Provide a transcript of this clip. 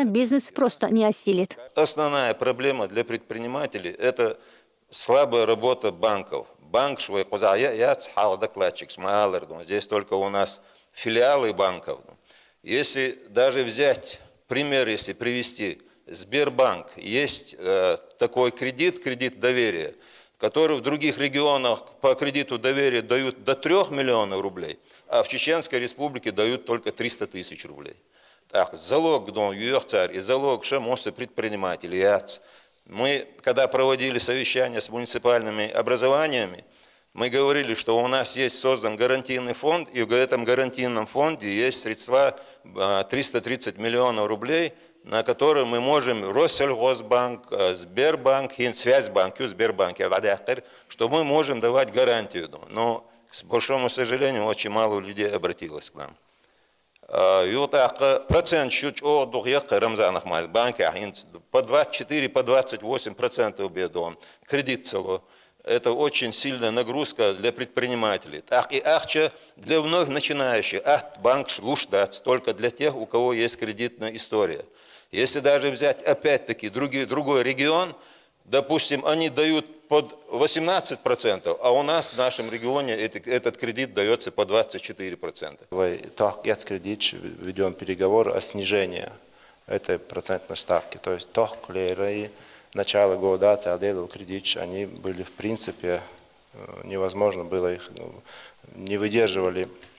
бизнес просто не осилит. Основная проблема для предпринимателей – это слабая работа банков. Банк докладчик, здесь только у нас филиалы банков. Если даже взять пример, если привести, Сбербанк, есть такой кредит доверия, который в других регионах по кредиту доверия дают до 3 миллионов рублей, а в Чеченской республике дают только 300 тысяч рублей. Так, залог и залог шамосы предпринимателей. Мы, когда проводили совещание с муниципальными образованиями, мы говорили, что у нас есть создан гарантийный фонд, и в этом гарантийном фонде есть средства 330 миллионов рублей, на которые мы можем Россельхозбанк, Сбербанк, Связьбанк, Сбербанк, что мы можем давать гарантию. Но, к большому сожалению, очень мало людей обратилось к нам. И вот процент чуть Рамзанах банки по 24, по 28% бедон. Кредит цело. Это очень сильная нагрузка для предпринимателей. Так и ахча для вновь начинающих. Банк лучше только для тех, у кого есть кредитная история. Если даже взять опять-таки другой регион, допустим, они дают под 18%, а у нас в нашем регионе этот кредит дается по 24%. Так, кредит ведем переговоры о снижении этой процентной ставки. То есть начало года отделил кредит, они были в принципе невозможно было их, не выдерживали